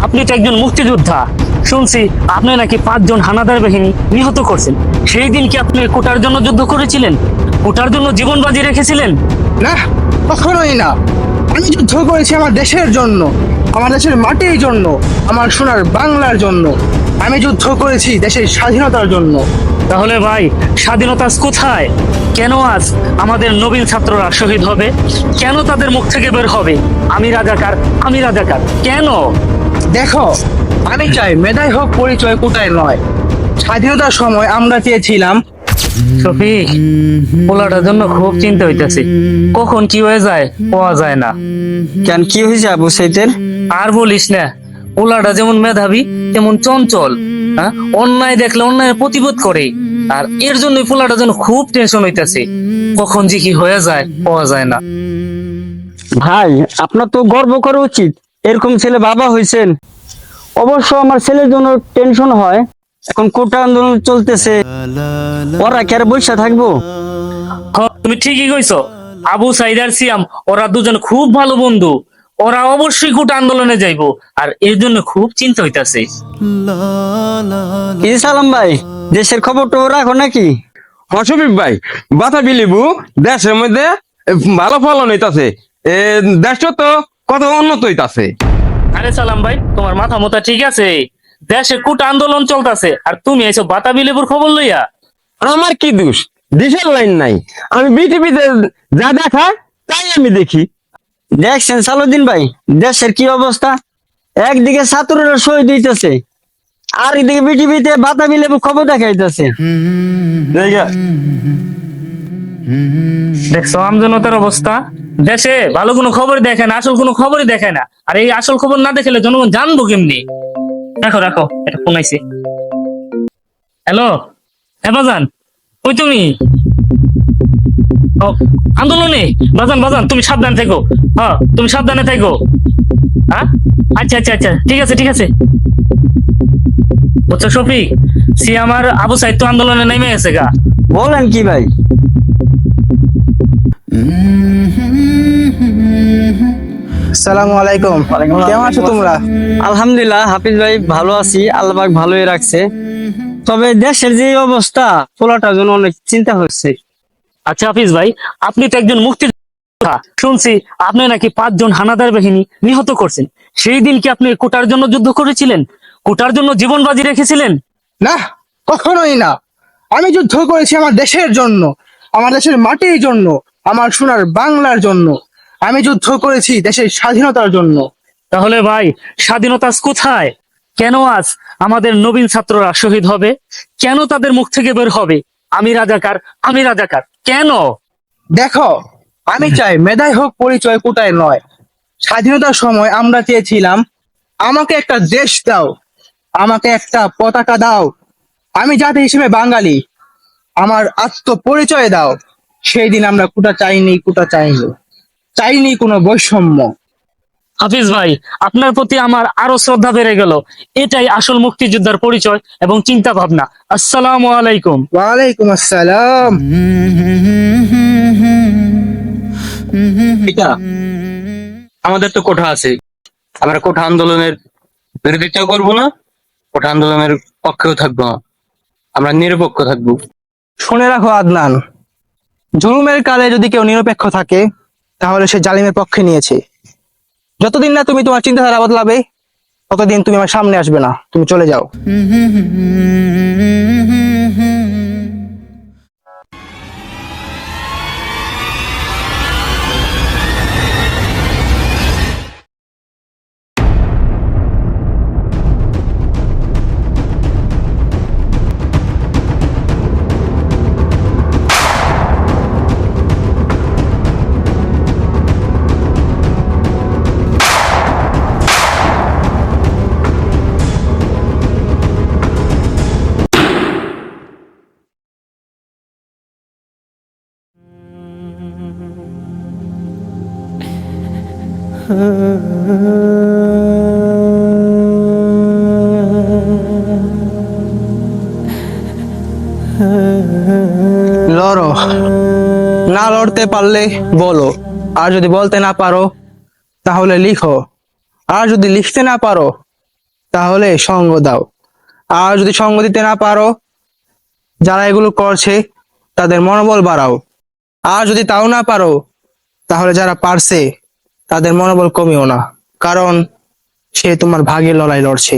আপনি তো একজন মুক্তিযোদ্ধা। শুনছি আপনি নাকি 5 জন হানাদার বাহিনী নিহত করছেন। সেই দিন কি আপনি কোটার জন্য যুদ্ধ করেছিলেন? কোটার জন্য জীবন বাজি রেখেছিলেন? না, কখনোই না। আমি যুদ্ধ করেছি আমার দেশের জন্য, আমার দেশের মাটির জন্য, আমার সোনার বাংলার জন্য। আমি যুদ্ধ করেছি দেশের স্বাধীনতার জন্য। তাহলে ভাই, স্বাধীনতা আজ কোথায়? কেন আজ আমাদের নবীন ছাত্ররা শহীদ হবে? কেন তাদের মুখ থেকে বের হবে আমি রাজাকার, আমি রাজাকার? কেন? দেখো, আমি চাই মেধাই হোক পরিচয় কোটায় নয়। স্বাধীনতার সময় আমরা চেয়েছিলাম। শফিক, পোলাটার জন্য খুব চিন্তা হইতেছে। কখন কি হয়ে যায় পাওয়া যায় না। কেন, কি হয়েছে আবু সাইদের? আর বলিস না, পোলাটা যেমন মেধাবী তেমন চঞ্চল। হ্যাঁ, অন্যায় দেখলে অন্যায় প্রতিবাদ করে। আর এর জন্য পোলাটা যেন খুব টেনশন হইতেছে, কখন যে কি হয়ে যায় পাওয়া যায় না। ভাই, আপনার তো গর্ব করা উচিত, এরকম ছেলে বাবা হয়েছেন। অবশ্য আমার ছেলের জন্য টেনশন হয়। এখন কোটা আন্দোলন চলতেছে, ওরা কি আর বসে থাকবো? তুমি ঠিকই কইছো। আবু সাইদ আর সিয়াম ওরা দুজন খুব ভালো বন্ধু। ওরা অবশ্যই কোটা আন্দোলনে যাইবো, আর এর জন্য খুব চিন্তা হইতাছে। কি সালাম ভাই, দেশের খবর তো রাখো নাকি? অশফিক ভাই, বাতাবি লেবু দেশের মধ্যে ভালো ফলন হইতাছে। দেশটা তো কত উন্নত হইতাছে। আরে সালাম ভাই, তোমার মাথা মোতা ঠিক আছে? দেশে কোটা আন্দোলন চলতেছে আর তুমি এসব বাতাবি লেবুর খবর লইয়া? আমার কি দোষ? দেশের লাইন নাই। আমি বিটিভিতে যা দেখায় তাই আমি দেখি। দেখছেন সালুদ্দিন ভাই, দেশের কি অবস্থা? একদিকে ছাত্ররা শহীদ হইতেছে, আর এদিকে বিটিভিতে বাতাবি লেবু খবর দেখাইতেছে। দেখছো আমজনতার অবস্থা? দেশে ভালো কোনো খবর দেখে না, আসল কোনো খবরই দেখায় না। আর এই আসল খবর না দেখলে জনগণ জানবো কেমনি? রাখো রাখো, এটা ফোন আইছে। হ্যালো, হ্যাঁ বাজান, ওই তুমি? ও, আন্দোলনে? বাজান বাজান, তুমি সাবধানে থেকো। হ্যাঁ, তুমি সাবধানে থেকো। হ্যাঁ, আচ্ছা আচ্ছা আচ্ছা, ঠিক আছে ঠিক আছে। বুঝছো শফিক, সিয়াম আর আবু সাইদ তো আন্দোলনে নেমে গেছে গা। বলেন কি ভাই? আসসালামু আলাইকুম। কেমন আছো তোমরা? আলহামদুলিল্লাহ হাফিজ ভাই, ভালো আছি, আল্লাহ পাক ভালোই রাখছে। তবে দেশের যে অবস্থা, পোলাটার জন্য অনেক চিন্তা হচ্ছে। আচ্ছা হাফিজ ভাই, আপনি তো একজন মুক্তিযোদ্ধা। শুনছি আপনি নাকি 5 জন হানাদার বাহিনী নিহত করছেন। সেই দিন কি আপনি কোটার জন্য যুদ্ধ করেছিলেন? কোটার জন্য জীবন বাজি রেখেছিলেন? না, কখনোই না। আমি যুদ্ধ করেছি আমার দেশের জন্য, আমার দেশের মাটির জন্য, আমার সোনার বাংলার জন্য। আমি যুদ্ধ করেছি দেশের স্বাধীনতার জন্য। তাহলে ভাই, স্বাধীনতা আজ কোথায়? কেন আজ আমাদের নবীন ছাত্ররা শহীদ হবে? কেন তাদের মুখ থেকে বের হবে আমি রাজাকার, আমি রাজাকার? কেন? দেখো, আমি চাই মেধাই হোক পরিচয় কোটায় নয়। স্বাধীনতার সময় আমরা চেয়েছিলাম, আমাকে একটা দেশ দাও, আমাকে একটা পতাকা দাও, আমি জাতি হিসেবে বাঙালি, আমার আত্মপরিচয় দাও। সেই দিন আমরা কোটা চাইনি, কোটা চাইনি, চাইনি কোনো বৈষম্য। হাফিজ ভাই, আপনার প্রতি আমার আরো শ্রদ্ধা বেড়ে গেল। এটাই আসল মুক্তিযোদ্ধার পরিচয় এবং চিন্তা ভাবনা। আসসালামু আলাইকুম। ওয়ালাইকুম আসসালাম। এটা আমাদের তো কোঠা আছে, আমরা কোঠা আন্দোলনের বিরোধিতাও করবো না, কোঠা আন্দোলনের পক্ষেও থাকবো না, আমরা নিরপেক্ষ থাকবো। শুনে রাখো আদনান, জুলুমের কালে যদি কেউ নিরপেক্ষ থাকে, তাহলে সে জালিমের পক্ষে নিয়েছে। যতদিন না তুমি তোমার চিন্তাধারা বদলাবে, ততদিন তুমি আমার সামনে আসবে না, তুমি চলে যাও। লড়ো, না লড়তে পারলে বলো, আর যদি বলতে না পারো তাহলে লিখো, আর যদি লিখতে না পারো তাহলে সঙ্গ দাও। আর যদি সঙ্গ দিতে না পারো, যারা এগুলো করছে তাদের মনোবল বাড়াও। আর যদি তাও না পারো, তাহলে যারা পারছে তাদের মনোবল কমিও না, কারণ সে তোমার ভাগ্যের লড়াই লড়ছে।